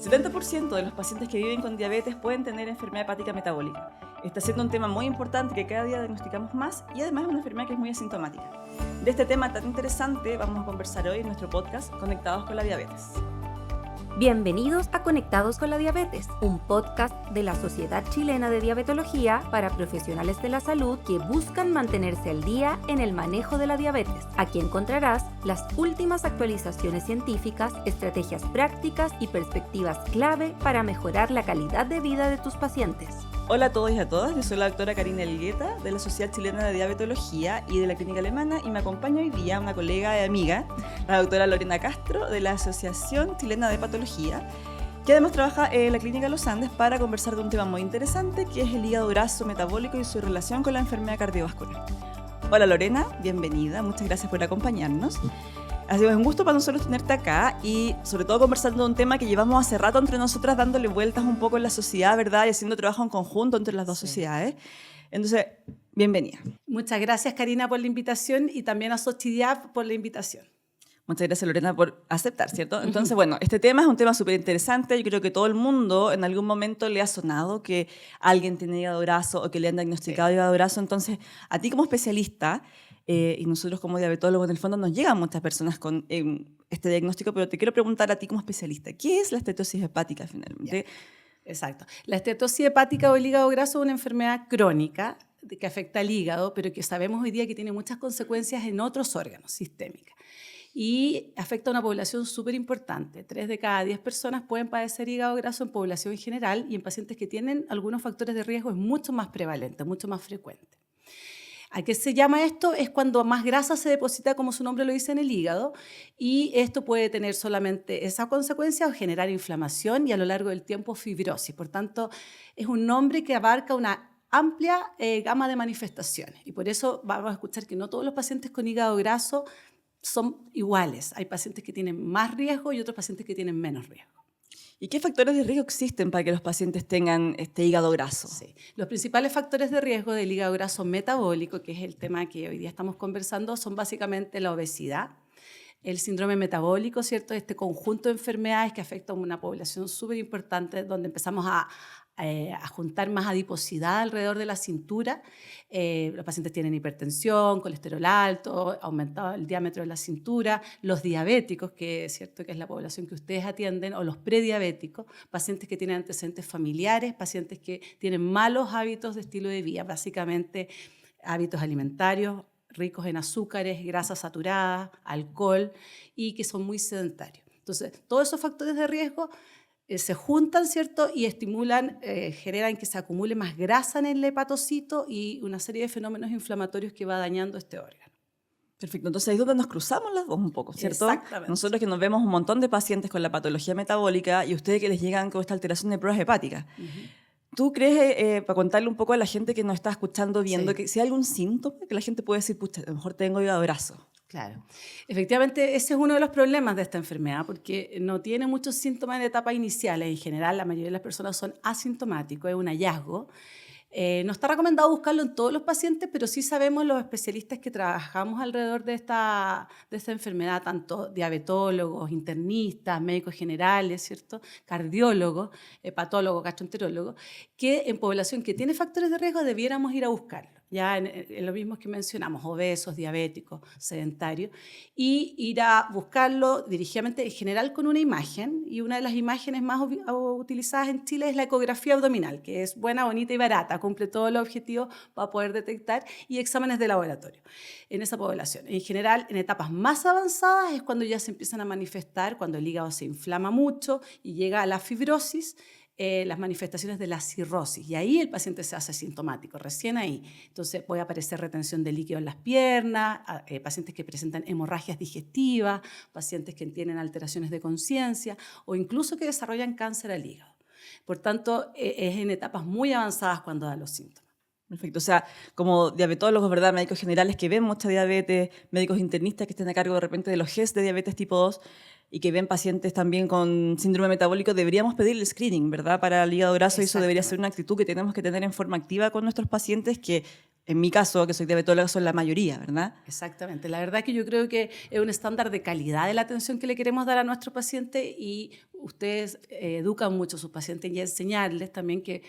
70% de los pacientes que viven con diabetes pueden tener enfermedad hepática metabólica. Está siendo un tema muy importante que cada día diagnosticamos más y además es una enfermedad que es muy asintomática. De este tema tan interesante vamos a conversar hoy en nuestro podcast Conectados con la Diabetes. Bienvenidos a Conectados con la Diabetes, un podcast de la Sociedad Chilena de Diabetología para profesionales de la salud que buscan mantenerse al día en el manejo de la diabetes. Aquí encontrarás las últimas actualizaciones científicas, estrategias prácticas y perspectivas clave para mejorar la calidad de vida de tus pacientes. Hola a todos y a todas, yo soy la doctora Karina Elgueta de la Sociedad Chilena de Diabetología y de la Clínica Alemana y me acompaña hoy día una colega y amiga, la doctora Lorena Castro de la Asociación Chilena de Hepatología, que además trabaja en la Clínica Los Andes para conversar de un tema muy interesante que es el hígado graso metabólico y su relación con la enfermedad cardiovascular. Hola Lorena, bienvenida, muchas gracias por acompañarnos. Ha sido un gusto para nosotros tenerte acá y sobre todo conversando de un tema que llevamos hace rato entre nosotras dándole vueltas un poco en la sociedad, ¿verdad? Y haciendo trabajo en conjunto entre las dos sociedades. Entonces, bienvenida. Muchas gracias Karina por la invitación y también a Sochidiab por la invitación. Muchas gracias Lorena por aceptar, ¿cierto? Entonces, bueno, este tema es un tema súper interesante. Yo creo que todo el mundo en algún momento le ha sonado que alguien tiene hígado graso o que le han diagnosticado hígado graso. Entonces, a ti como especialista, y nosotros como diabetólogos, en el fondo nos llegan muchas personas con este diagnóstico, pero te quiero preguntar a ti como especialista, ¿qué es la estetosis hepática finalmente? Exacto. La estetosis hepática o el hígado graso es una enfermedad crónica que afecta al hígado, pero que sabemos hoy día que tiene muchas consecuencias en otros órganos sistémicos. Y afecta a una población súper importante. 3 de cada 10 personas pueden padecer hígado graso en población en general y en pacientes que tienen algunos factores de riesgo es mucho más prevalente, mucho más frecuente. ¿A qué se llama esto? Es cuando más grasa se deposita, como su nombre lo dice, en el hígado, y esto puede tener solamente esa consecuencia o generar inflamación y a lo largo del tiempo fibrosis. Por tanto, es un nombre que abarca una amplia gama de manifestaciones y por eso vamos a escuchar que no todos los pacientes con hígado graso son iguales. Hay pacientes que tienen más riesgo y otros pacientes que tienen menos riesgo. ¿Y qué factores de riesgo existen para que los pacientes tengan este hígado graso? Sí. Los principales factores de riesgo del hígado graso metabólico, que es el tema que hoy día estamos conversando, son básicamente la obesidad, el síndrome metabólico, ¿cierto? Este conjunto de enfermedades que afectan a una población súper importante, donde empezamos a juntar más adiposidad alrededor de la cintura. Los pacientes tienen hipertensión, colesterol alto, aumentado el diámetro de la cintura, los diabéticos, que es cierto que es la población que ustedes atienden, o los prediabéticos, pacientes que tienen antecedentes familiares, pacientes que tienen malos hábitos de estilo de vida, básicamente hábitos alimentarios ricos en azúcares, grasas saturadas, alcohol y que son muy sedentarios. Entonces, todos esos factores de riesgo se juntan, ¿cierto? Y estimulan, generan que se acumule más grasa en el hepatocito y una serie de fenómenos inflamatorios que va dañando este órgano. Perfecto, entonces ahí es donde nos cruzamos las dos un poco, ¿cierto? Exactamente. Nosotros que nos vemos un montón de pacientes con la patología metabólica y ustedes que les llegan con esta alteración de pruebas hepáticas. ¿Tú crees, para contarle un poco a la gente que nos está escuchando, viendo, que si hay algún síntoma que la gente puede decir, pucha, a lo mejor tengo hígado graso? Claro. Efectivamente, ese es uno de los problemas de esta enfermedad, porque no tiene muchos síntomas en etapas iniciales. En general, la mayoría de las personas son asintomáticos, es un hallazgo. No está recomendado buscarlo en todos los pacientes, pero sí sabemos los especialistas que trabajamos alrededor de esta enfermedad, tanto diabetólogos, internistas, médicos generales, ¿cierto? Cardiólogos, hepatólogos, gastroenterólogos, que en población que tiene factores de riesgo debiéramos ir a buscarlo. Ya en los mismos que mencionamos, obesos, diabéticos, sedentarios, y ir a buscarlo dirigidamente, en general con una imagen, y una de las imágenes más utilizadas en Chile es la ecografía abdominal, que es buena, bonita y barata, cumple todos los objetivos para poder detectar, y exámenes de laboratorio en esa población. En general, en etapas más avanzadas es cuando ya se empiezan a manifestar, cuando el hígado se inflama mucho y llega a la fibrosis, las manifestaciones de la cirrosis, y ahí el paciente se hace sintomático, recién ahí. Entonces puede aparecer retención de líquido en las piernas, pacientes que presentan hemorragias digestivas, pacientes que tienen alteraciones de conciencia o incluso que desarrollan cáncer al hígado. Por tanto, es en etapas muy avanzadas cuando da los síntomas. Perfecto, o sea, como diabetólogos, ¿verdad? Médicos generales que ven mucha diabetes, médicos internistas que estén a cargo de repente de los GES de diabetes tipo 2 y que ven pacientes también con síndrome metabólico, deberíamos pedir el screening, ¿verdad? Para el hígado graso, y eso debería ser una actitud que tenemos que tener en forma activa con nuestros pacientes que en mi caso, que soy diabetóloga, son la mayoría, ¿verdad? Exactamente. La verdad es que yo creo que es un estándar de calidad de la atención que le queremos dar a nuestros pacientes y ustedes educan mucho a sus pacientes y enseñarles también que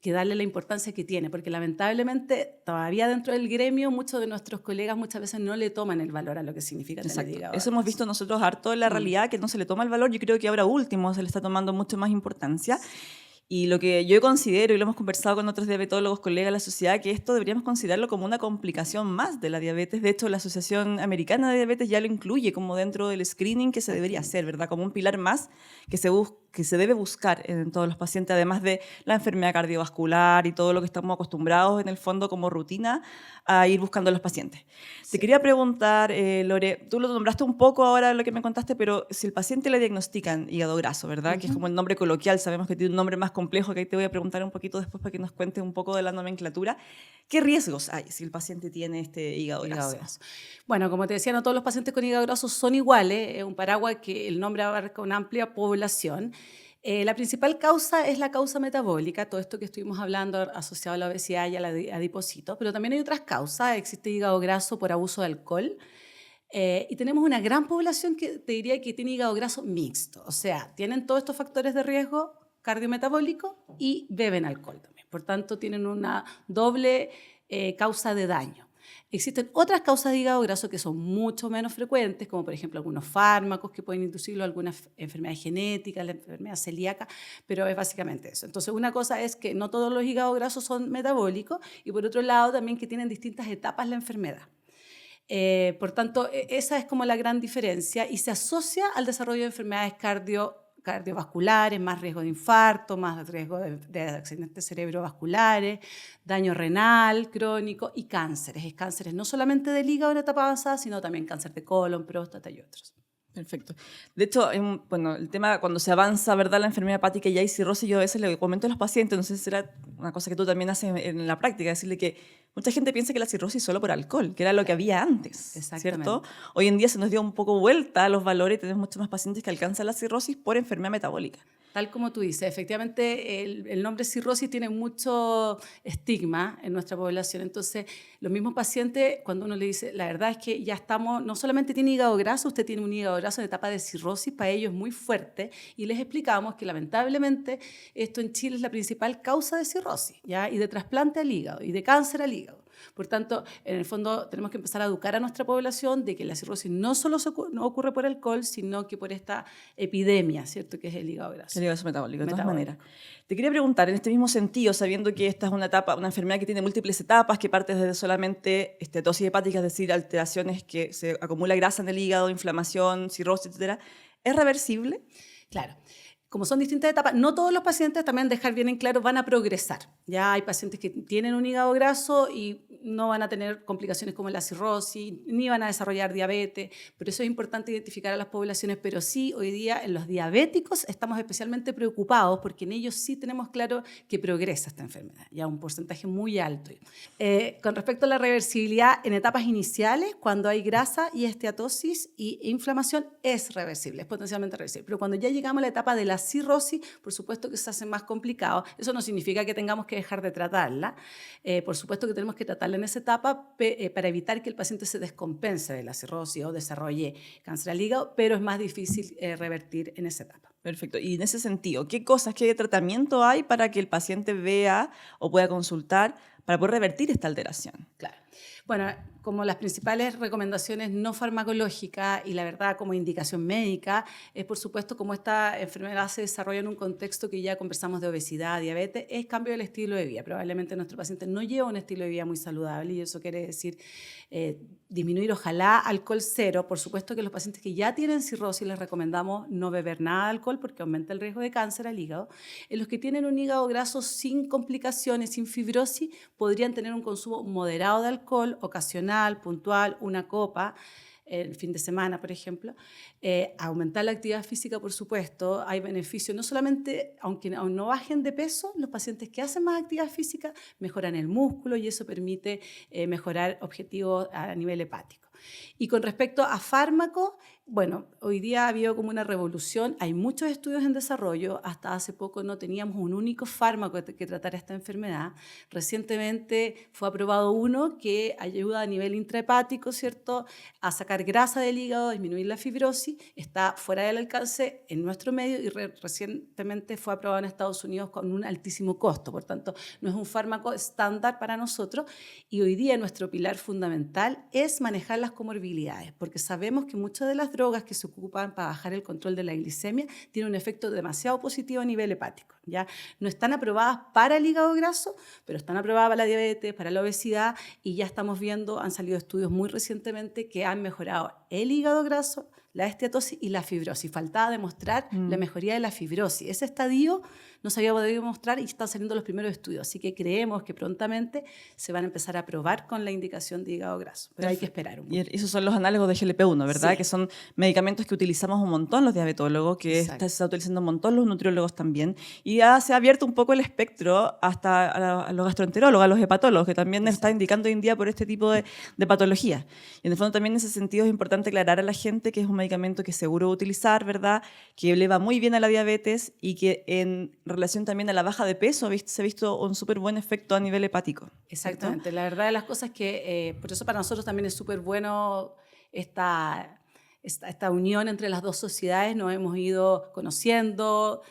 darle la importancia que tiene, porque lamentablemente todavía dentro del gremio muchos de nuestros colegas muchas veces no le toman el valor a lo que significa tener hígado Eso hemos graso. visto nosotros harto en la realidad, que no se le toma el valor. Yo creo que ahora último se le está tomando mucho más importancia. Y lo que yo considero, y lo hemos conversado con otros diabetólogos, colegas de la sociedad, que esto deberíamos considerarlo como una complicación más de la diabetes. De hecho, la Asociación Americana de Diabetes ya lo incluye como dentro del screening que se debería hacer, ¿verdad? Como un pilar más que se debe buscar en todos los pacientes, además de la enfermedad cardiovascular y todo lo que estamos acostumbrados en el fondo como rutina a ir buscando a los pacientes. Sí. Te quería preguntar, Lore, tú lo nombraste un poco ahora lo que me contaste, pero si el paciente le diagnostican hígado graso, ¿verdad? Que es como el nombre coloquial, sabemos que tiene un nombre más complejo, que ahí te voy a preguntar un poquito después para que nos cuentes un poco de la nomenclatura. ¿Qué riesgos hay si el paciente tiene este hígado graso? Bueno, como te decía, no todos los pacientes con hígado graso son iguales, es un paraguas que el nombre abarca una amplia población. La principal causa es la causa metabólica, todo esto que estuvimos hablando asociado a la obesidad y al adipocito, pero también hay otras causas, existe hígado graso por abuso de alcohol, y tenemos una gran población que te diría que tiene hígado graso mixto, o sea, tienen todos estos factores de riesgo cardiometabólico y beben alcohol también, por tanto tienen una doble causa de daño. Existen otras causas de hígado graso que son mucho menos frecuentes, como por ejemplo algunos fármacos que pueden inducirlo, algunas enfermedades genéticas, la enfermedad celíaca, pero es básicamente eso. Entonces, una cosa es que no todos los hígados grasos son metabólicos y por otro lado también que tienen distintas etapas la enfermedad. Por tanto, esa es como la gran diferencia y se asocia al desarrollo de enfermedades cardiovasculares, más riesgo de infarto, más riesgo de accidentes cerebrovasculares, daño renal crónico y cánceres. Cánceres no solamente del hígado en etapa avanzada, sino también cáncer de colon, próstata y otros. Perfecto. De hecho, bueno, el tema cuando se avanza, ¿verdad?, la enfermedad hepática y ya hay cirrosis, yo a veces le comento a los pacientes, no sé si será una cosa que tú también haces en la práctica, decirle que mucha gente piensa que la cirrosis es solo por alcohol, que era lo que había antes, ¿cierto? Hoy en día se nos dio un poco vuelta a los valores y tenemos muchos más pacientes que alcanzan la cirrosis por enfermedad metabólica. Tal como tú dices, efectivamente el nombre cirrosis tiene mucho estigma en nuestra población, entonces los mismos pacientes, cuando uno le dice, la verdad es que ya estamos, no solamente tiene hígado graso, usted tiene un hígado graso en etapa de cirrosis, para ellos es muy fuerte, y les explicamos que lamentablemente esto en Chile es la principal causa de cirrosis, ¿ya? Y de trasplante al hígado, y de cáncer al hígado. Por tanto, en el fondo tenemos que empezar a educar a nuestra población de que la cirrosis no solo no ocurre por alcohol, sino que por esta epidemia, ¿cierto?, que es el hígado graso. El hígado graso metabólico, de todas maneras. Te quería preguntar, en este mismo sentido, sabiendo que esta es una enfermedad que tiene múltiples etapas, que parte desde solamente esteatosis hepática, es decir, alteraciones que se acumula grasa en el hígado, inflamación, cirrosis, etc., ¿es reversible? Claro. Como son distintas etapas, no todos los pacientes, también dejar bien en claro, van a progresar. Ya hay pacientes que tienen un hígado graso y no van a tener complicaciones como la cirrosis, ni van a desarrollar diabetes. Por eso es importante identificar a las poblaciones, pero sí, hoy día en los diabéticos estamos especialmente preocupados porque en ellos sí tenemos claro que progresa esta enfermedad, ya un porcentaje muy alto. Con respecto a la reversibilidad, en etapas iniciales, cuando hay grasa y esteatosis e inflamación, es reversible, es potencialmente reversible. Pero cuando ya llegamos a la etapa de la cirrosis, por supuesto que se hace más complicado. Eso no significa que tengamos que dejar de tratarla. Por supuesto que tenemos que tratarla en esa etapa para evitar que el paciente se descompense de la cirrosis o desarrolle cáncer al hígado, pero es más difícil revertir en esa etapa. Perfecto. Y en ese sentido, ¿qué tratamiento hay para que el paciente vea o pueda consultar para poder revertir esta alteración? Claro. Bueno, como las principales recomendaciones no farmacológicas y la verdad como indicación médica, es por supuesto como esta enfermedad se desarrolla en un contexto que ya conversamos de obesidad, diabetes, es cambio del estilo de vida. Probablemente nuestro paciente no lleva un estilo de vida muy saludable y eso quiere decir disminuir ojalá alcohol cero. Por supuesto que los pacientes que ya tienen cirrosis les recomendamos no beber nada de alcohol porque aumenta el riesgo de cáncer al hígado. En los que tienen un hígado graso sin complicaciones, sin fibrosis, podrían tener un consumo moderado de alcohol, ocasional, puntual, una copa, el fin de semana, por ejemplo. Aumentar la actividad física, por supuesto, hay beneficios, no solamente, aunque no bajen de peso, los pacientes que hacen más actividad física mejoran el músculo y eso permite mejorar objetivos a nivel hepático. Y con respecto a fármacos, Bueno, hoy día ha habido como una revolución, hay muchos estudios en desarrollo, hasta hace poco no teníamos un único fármaco que tratara esta enfermedad. Recientemente fue aprobado uno que ayuda a nivel intrahepático, ¿cierto?, a sacar grasa del hígado, disminuir la fibrosis, está fuera del alcance en nuestro medio y recientemente fue aprobado en Estados Unidos con un altísimo costo, por tanto no es un fármaco estándar para nosotros y hoy día nuestro pilar fundamental es manejar las comorbilidades, porque sabemos que muchas de las drogas que se ocupan para bajar el control de la glicemia tienen un efecto demasiado positivo a nivel hepático. ¿Ya? No están aprobadas para el hígado graso, pero están aprobadas para la diabetes, para la obesidad, y ya estamos viendo, han salido estudios muy recientemente que han mejorado el hígado graso, la esteatosis y la fibrosis. Faltaba demostrar la mejoría de la fibrosis. Ese estadio no se había podido mostrar y están saliendo los primeros estudios. Así que creemos que prontamente se van a empezar a probar con la indicación de hígado graso. Pero hay que esperar un poco. Y esos son los análogos de GLP-1, ¿verdad? Sí. Que son medicamentos que utilizamos un montón los diabetólogos, que se está utilizando un montón los nutriólogos también. Y ya se ha abierto un poco el espectro hasta a los gastroenterólogos, a los hepatólogos, que también está indicando hoy en día por este tipo de patologías. Y en el fondo también en ese sentido es importante aclarar a la gente que es un medicamento que es seguro de utilizar, ¿verdad? Que le va muy bien a la diabetes y que en relación también a la baja de peso se ha visto un súper buen efecto a nivel hepático. Exactamente. ¿Cierto? La verdad de las cosas es que por eso para nosotros también es súper bueno esta unión entre las dos sociedades. Nos hemos ido conociendo,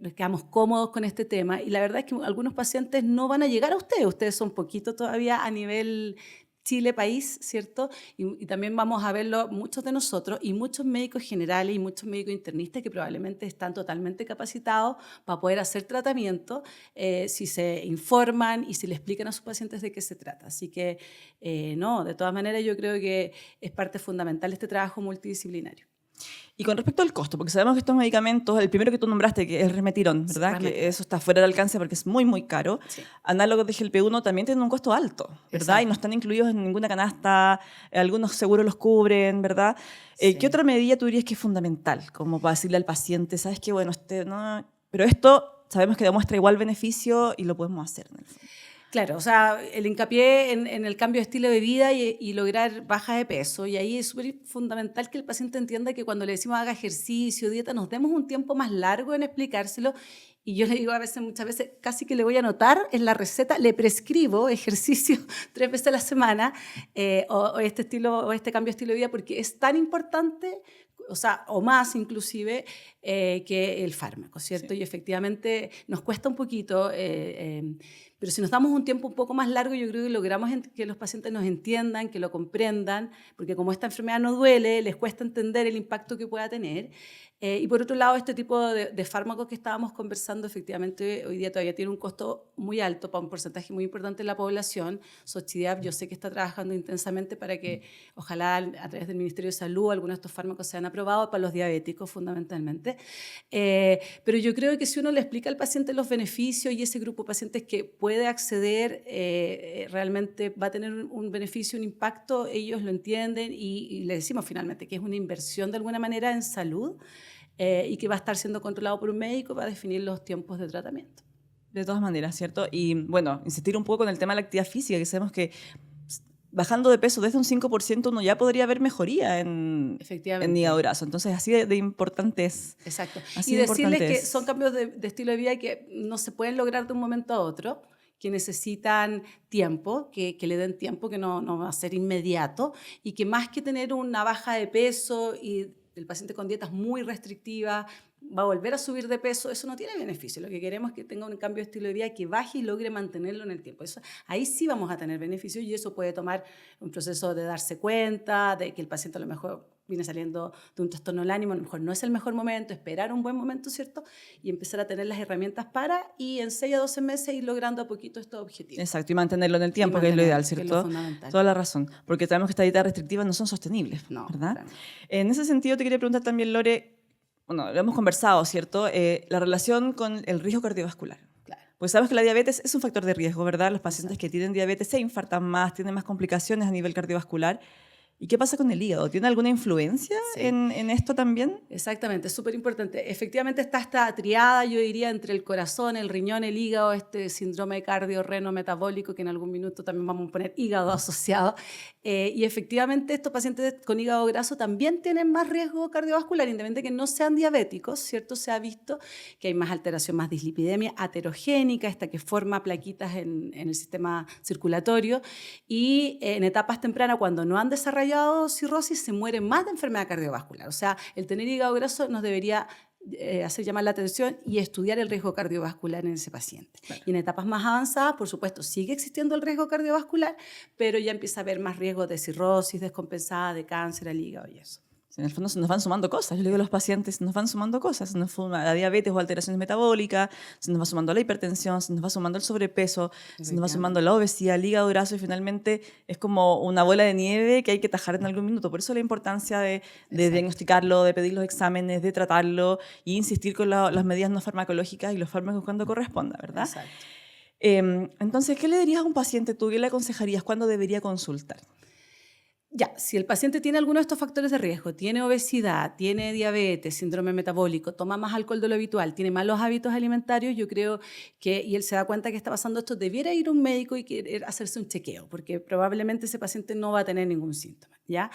nos quedamos cómodos con este tema y la verdad es que algunos pacientes no van a llegar a ustedes son poquitos todavía a nivel Chile, país, ¿cierto? Y también vamos a verlo muchos de nosotros y muchos médicos generales y muchos médicos internistas que probablemente están totalmente capacitados para poder hacer tratamiento si se informan y si le explican a sus pacientes de qué se trata. Así que, no, de todas maneras yo creo que es parte fundamental de este trabajo multidisciplinario. Y con respecto al costo, porque sabemos que estos medicamentos, el primero que tú nombraste, que es el Remetirón, ¿verdad? Sí, que eso está fuera del alcance porque es muy, muy caro. Sí. Análogos de GLP-1 también tienen un costo alto, ¿verdad? Exacto. Y no están incluidos en ninguna canasta, algunos seguros los cubren, ¿verdad? Sí. ¿Qué otra medida tú dirías que es fundamental? Como para decirle al paciente, ¿sabes qué? Bueno, no, pero esto sabemos que demuestra igual beneficio y lo podemos hacer en el fondo. Claro, o sea, el hincapié en el cambio de estilo de vida y lograr baja de peso. Y ahí es súper fundamental que el paciente entienda que cuando le decimos haga ejercicio, dieta, nos demos un tiempo más largo en explicárselo. Y yo le digo muchas veces, casi que le voy a anotar en la receta, le prescribo ejercicio 3 veces a la semana o este cambio de estilo de vida porque es tan importante, o más inclusive, que el fármaco, ¿cierto? Sí. Y efectivamente nos cuesta un poquito, pero si nos damos un tiempo un poco más largo, yo creo que logramos que los pacientes nos entiendan, que lo comprendan, porque como esta enfermedad no duele, les cuesta entender el impacto que pueda tener. Y por otro lado, este tipo de fármacos que estábamos conversando, efectivamente, hoy día todavía tiene un costo muy alto para un porcentaje muy importante de la población. Xochitl yo sé que está trabajando intensamente para que, ojalá a través del Ministerio de Salud, algunos de estos fármacos sean aprobados para los diabéticos fundamentalmente. Pero yo creo que si uno le explica al paciente los beneficios y ese grupo de pacientes que puede acceder, realmente va a tener un beneficio, un impacto, ellos lo entienden y le decimos finalmente que es una inversión de alguna manera en salud. Y que va a estar siendo controlado por un médico para definir los tiempos de tratamiento. De todas maneras, ¿cierto? Y bueno, insistir un poco con el tema de la actividad física, que sabemos que bajando de peso desde un 5% uno ya podría ver mejoría en hígado graso. Entonces, así de importante es. Exacto. Y decirles que son cambios de estilo de vida que no se pueden lograr de un momento a otro, que necesitan tiempo, que le den tiempo, que no va a ser inmediato, y que más que tener una baja de peso y el paciente con dietas muy restrictivas va a volver a subir de peso, eso no tiene beneficio. Lo que queremos es que tenga un cambio de estilo de vida que baje y logre mantenerlo en el tiempo. Ahí sí vamos a tener beneficios y eso puede tomar un proceso de darse cuenta, de que el paciente a lo mejor viene saliendo de un trastorno del ánimo, a lo mejor no es el mejor momento, esperar un buen momento, ¿cierto? Y empezar a tener las herramientas y en 6 a 12 meses ir logrando a poquito estos objetivos. Exacto, y mantenerlo en el tiempo, que es lo ideal, ¿cierto? Que es lo fundamental. Toda la razón, porque sabemos que estas dietas restrictivas no son sostenibles, no, ¿verdad? Claro. En ese sentido te quería preguntar también, Lore, bueno, lo hemos conversado, ¿cierto? La relación con el riesgo cardiovascular. Claro. Pues sabemos que la diabetes es un factor de riesgo, ¿verdad? Los pacientes que tienen diabetes se infartan más, tienen más complicaciones a nivel cardiovascular. ¿Y qué pasa con el hígado? ¿Tiene alguna influencia Sí. en esto también? Exactamente, es súper importante. Efectivamente está esta triada, yo diría, entre el corazón, el riñón, el hígado, este síndrome cardio-reno-metabólico, que en algún minuto también vamos a poner hígado asociado. Y efectivamente estos pacientes con hígado graso también tienen más riesgo cardiovascular, independientemente de que no sean diabéticos, ¿cierto? Se ha visto que hay más alteración, más dislipidemia aterogénica, esta que forma plaquitas en el sistema circulatorio, y en etapas tempranas, cuando no han desarrollado cirrosis, se mueren más de enfermedad cardiovascular. O sea, el tener hígado graso nos debería hacer llamar la atención y estudiar el riesgo cardiovascular en ese paciente. Claro. Y en etapas más avanzadas, por supuesto, sigue existiendo el riesgo cardiovascular, pero ya empieza a haber más riesgo de cirrosis descompensada, de cáncer al hígado y eso. En el fondo se nos van sumando cosas. Yo le digo a los pacientes, se nos van sumando cosas. Se nos suma la diabetes o alteraciones metabólicas, se nos va sumando la hipertensión, se nos va sumando el sobrepeso, se nos va sumando la obesidad, el hígado graso, y finalmente es como una bola de nieve que hay que tajar en algún minuto. Por eso la importancia de diagnosticarlo, de pedir los exámenes, de tratarlo e insistir con las medidas no farmacológicas y los fármacos cuando corresponda, ¿verdad? Exacto. Entonces, ¿qué le dirías a un paciente tú? ¿Qué le aconsejarías? ¿Cuándo debería consultar? Ya, si el paciente tiene alguno de estos factores de riesgo, tiene obesidad, tiene diabetes, síndrome metabólico, toma más alcohol de lo habitual, tiene malos hábitos alimentarios, yo creo que, y él se da cuenta que está pasando esto, debiera ir a un médico y querer hacerse un chequeo, porque probablemente ese paciente no va a tener ningún síntoma, ¿ya?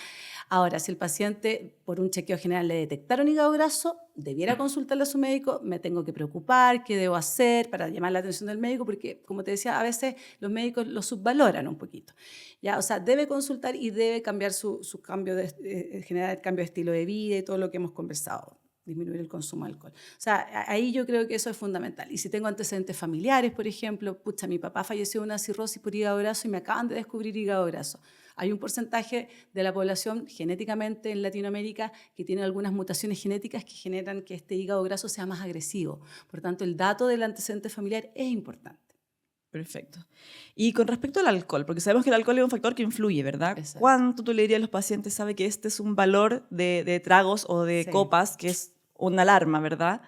Ahora, si el paciente, por un chequeo general, le detectaron hígado graso, debiera consultarle a su médico, me tengo que preocupar, qué debo hacer para llamar la atención del médico, porque, como te decía, a veces los médicos lo subvaloran un poquito, ¿ya? O sea, debe consultar y debe cambiar su cambio generar cambio de estilo de vida y todo lo que hemos conversado, disminuir el consumo de alcohol. O sea, ahí yo creo que eso es fundamental. Y si tengo antecedentes familiares, por ejemplo, pucha, mi papá falleció de una cirrosis por hígado graso y me acaban de descubrir hígado graso. Hay un porcentaje de la población genéticamente en Latinoamérica que tiene algunas mutaciones genéticas que generan que este hígado graso sea más agresivo. Por tanto, el dato del antecedente familiar es importante. Perfecto. Y con respecto al alcohol, porque sabemos que el alcohol es un factor que influye, ¿verdad? Exacto. ¿Cuánto tú le dirías a los pacientes sabe que este es un valor de tragos o de copas que es una alarma, ¿verdad?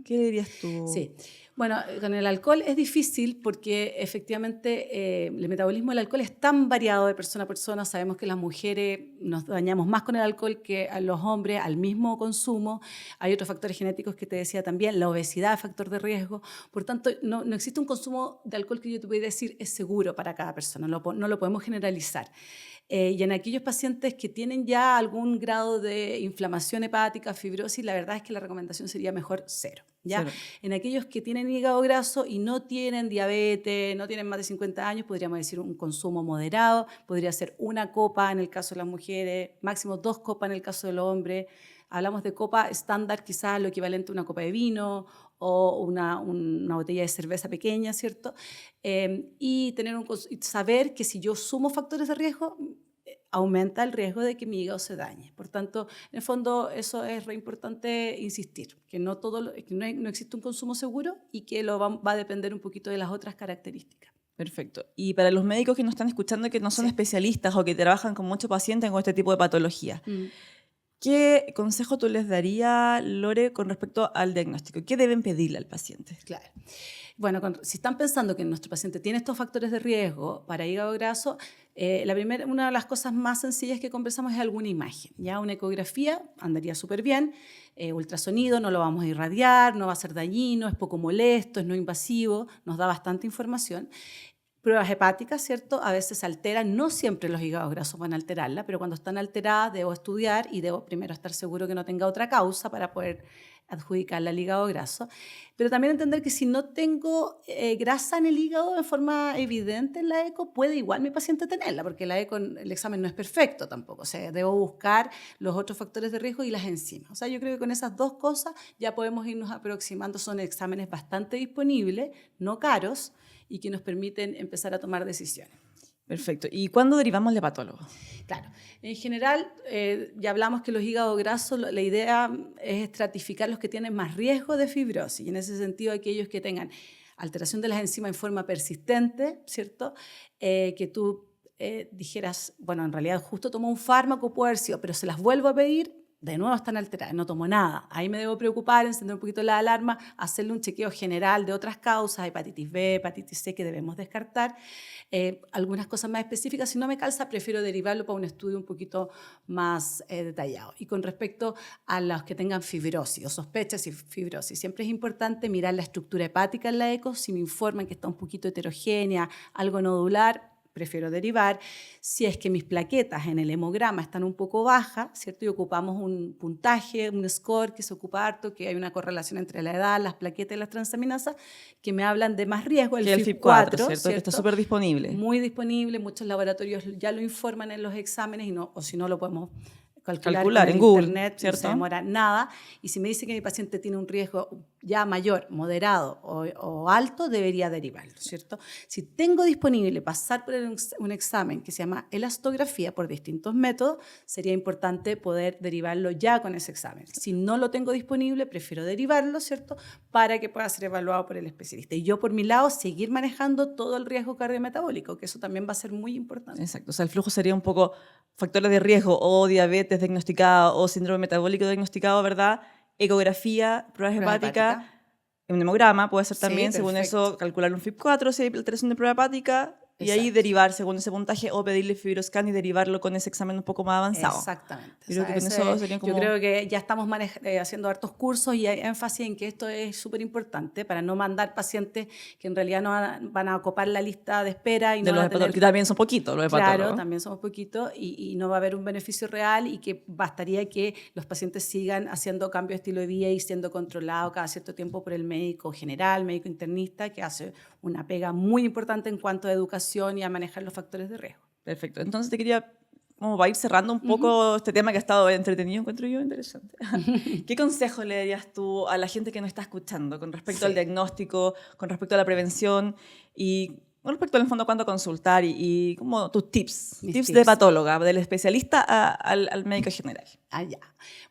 ¿Qué le dirías tú? Sí. Bueno, con el alcohol es difícil porque efectivamente el metabolismo del alcohol es tan variado de persona a persona. Sabemos que las mujeres nos dañamos más con el alcohol que a los hombres al mismo consumo. Hay otros factores genéticos que te decía también, la obesidad es factor de riesgo. Por tanto, no existe un consumo de alcohol que yo te pudiera decir es seguro para cada persona, no lo podemos generalizar. Y en aquellos pacientes que tienen ya algún grado de inflamación hepática, fibrosis, la verdad es que la recomendación sería mejor cero. ¿Ya? Cero. En aquellos que tienen hígado graso y no tienen diabetes, no tienen más de 50 años, podríamos decir un consumo moderado, podría ser una copa en el caso de las mujeres, máximo 2 copas en el caso del hombre. Hablamos de copa estándar, quizás lo equivalente a una copa de vino o una botella de cerveza pequeña, ¿cierto? Y saber que si yo sumo factores de riesgo, aumenta el riesgo de que mi hígado se dañe. Por tanto, en el fondo, eso es re importante insistir, que no existe un consumo seguro y que va a depender un poquito de las otras características. Perfecto. Y para los médicos que nos están escuchando que no son especialistas o que trabajan con muchos pacientes con este tipo de patología, ¿qué consejo tú les darías, Lore, con respecto al diagnóstico? ¿Qué deben pedirle al paciente? Claro. Bueno, si están pensando que nuestro paciente tiene estos factores de riesgo para hígado graso, una de las cosas más sencillas que conversamos es alguna imagen. ¿Ya? Una ecografía andaría súper bien, ultrasonido, no lo vamos a irradiar, no va a ser dañino, es poco molesto, es no invasivo, nos da bastante información. Pruebas hepáticas, ¿cierto? A veces alteran, no siempre los hígados grasos van a alterarla, pero cuando están alteradas debo estudiar y debo primero estar seguro que no tenga otra causa para poder adjudicarla al hígado graso. Pero también entender que si no tengo grasa en el hígado de forma evidente en la eco, puede igual mi paciente tenerla, porque la eco, el examen no es perfecto tampoco. O sea, debo buscar los otros factores de riesgo y las enzimas. O sea, yo creo que con esas dos cosas ya podemos irnos aproximando. Son exámenes bastante disponibles, no caros, y que nos permiten empezar a tomar decisiones. Perfecto. ¿Y cuándo derivamos al hepatólogo? Claro. En general, ya hablamos que los hígados grasos, la idea es estratificar los que tienen más riesgo de fibrosis. Y en ese sentido, aquellos que tengan alteración de las enzimas en forma persistente, ¿cierto? Que tú dijeras, bueno, en realidad justo tomó un fármaco, puede haber sido, pero se las vuelvo a pedir, de nuevo están alteradas, no tomo nada. Ahí me debo preocupar, encender un poquito la alarma, hacerle un chequeo general de otras causas, hepatitis B, hepatitis C, que debemos descartar. Algunas cosas más específicas, si no me calza, prefiero derivarlo para un estudio un poquito más detallado. Y con respecto a los que tengan fibrosis o sospechas de fibrosis, siempre es importante mirar la estructura hepática en la eco. Si me informan que está un poquito heterogénea, algo nodular, prefiero derivar. Si es que mis plaquetas en el hemograma están un poco bajas, ¿cierto? Y ocupamos un puntaje, un score que se ocupa harto, que hay una correlación entre la edad, las plaquetas y las transaminasas, que me hablan de más riesgo, el FIB4, ¿cierto? Que está súper disponible. Muy disponible, muchos laboratorios ya lo informan en los exámenes, o si no lo podemos calcular en Google, internet, ¿cierto? No se demora nada. Y si me dice que mi paciente tiene un riesgo ya mayor, moderado o alto, debería derivarlo, ¿cierto? Si tengo disponible pasar por un examen que se llama elastografía por distintos métodos, sería importante poder derivarlo ya con ese examen. Si no lo tengo disponible, prefiero derivarlo, ¿cierto? Para que pueda ser evaluado por el especialista. Y yo, por mi lado, seguir manejando todo el riesgo cardiometabólico, que eso también va a ser muy importante. Exacto. O sea, el flujo sería un poco factores de riesgo o diabetes diagnosticado o síndrome metabólico diagnosticado, ¿verdad? Ecografía, pruebas hepáticas, un hemograma puede ser también, sí, según eso, calcular un FIB4, si hay alteración de prueba hepática, y ahí derivar según ese puntaje o pedirle fibroscan y derivarlo con ese examen un poco más avanzado. Exactamente. Yo creo que con eso sería como... Yo creo que ya estamos haciendo hartos cursos y hay énfasis en que esto es súper importante para no mandar pacientes que en realidad no van a ocupar la lista de espera. Y de no los hepatólogos, que también son poquitos los hepatólogos. Claro, también somos poquitos y no va a haber un beneficio real y que bastaría que los pacientes sigan haciendo cambio de estilo de vida y siendo controlados cada cierto tiempo por el médico general, médico internista, que hace una pega muy importante en cuanto a educación y a manejar los factores de riesgo. Perfecto. Entonces te quería, como para ir cerrando un poco este tema que ha estado entretenido, encuentro yo interesante. ¿Qué consejo le darías tú a la gente que nos está escuchando con respecto al diagnóstico, con respecto a la prevención y con respecto al fondo cuándo consultar y como tus tips de patóloga, del especialista al médico general? Ya.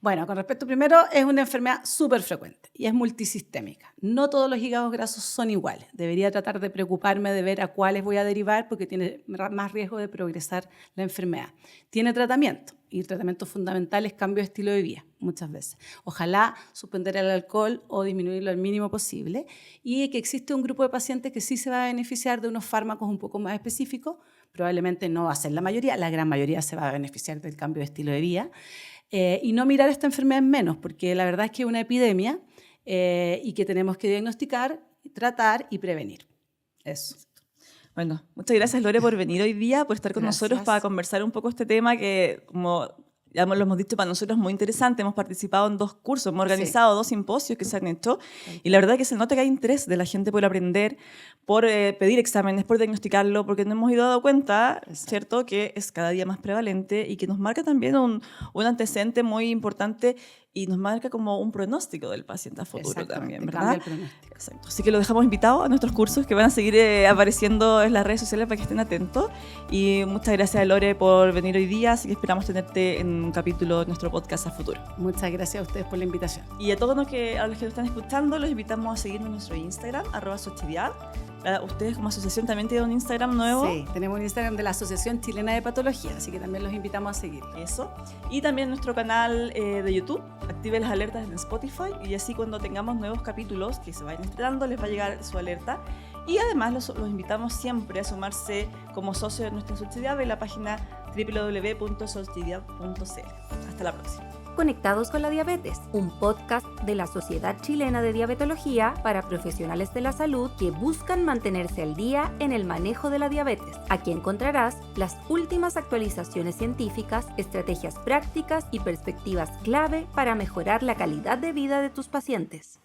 Bueno, con respecto primero, es una enfermedad súper frecuente y es multisistémica. No todos los hígados grasos son iguales. Debería tratar de preocuparme de ver a cuáles voy a derivar porque tiene más riesgo de progresar la enfermedad. Tiene tratamiento y el tratamiento fundamental es cambio de estilo de vida, muchas veces. Ojalá suspender el alcohol o disminuirlo al mínimo posible y que existe un grupo de pacientes que sí se va a beneficiar de unos fármacos un poco más específicos. Probablemente no va a ser la mayoría, la gran mayoría se va a beneficiar del cambio de estilo de vida. Y no mirar esta enfermedad en menos, porque la verdad es que es una epidemia y que tenemos que diagnosticar, tratar y prevenir. Eso. Bueno, muchas gracias, Lore, por venir hoy día, por estar con nosotros para conversar un poco este tema que, como ya lo hemos dicho, para nosotros es muy interesante. Hemos participado en 2 cursos, hemos organizado 2 simposios que se han hecho y la verdad es que se nota que hay interés de la gente por aprender, por pedir exámenes, por diagnosticarlo, porque nos hemos ido dando cuenta, ¿cierto?, que es cada día más prevalente y que nos marca también un antecedente muy importante y nos marca como un pronóstico del paciente a futuro también, ¿verdad? Cambia el pronóstico. Exacto. Así que los dejamos invitados a nuestros cursos que van a seguir apareciendo en las redes sociales para que estén atentos. Y muchas gracias, Lore, por venir hoy día. Así que esperamos tenerte en un capítulo de nuestro podcast a futuro. Muchas gracias a ustedes por la invitación. Y a todos los que nos están escuchando, los invitamos a seguirnos en nuestro Instagram, @Sochidiad. Ustedes como asociación también tienen un Instagram nuevo. Sí, tenemos un Instagram de la Asociación Chilena de Patología, así que también los invitamos a seguir. Eso. Y también nuestro canal de YouTube. Active las alertas en Spotify y así cuando tengamos nuevos capítulos que se vayan estrenando les va a llegar su alerta. Y además los invitamos siempre a sumarse como socio de nuestra Sochidiad en la página www.sochidiad.cl. Hasta la próxima. Conectados con la Diabetes, un podcast de la Sociedad Chilena de Diabetología para profesionales de la salud que buscan mantenerse al día en el manejo de la diabetes. Aquí encontrarás las últimas actualizaciones científicas, estrategias prácticas y perspectivas clave para mejorar la calidad de vida de tus pacientes.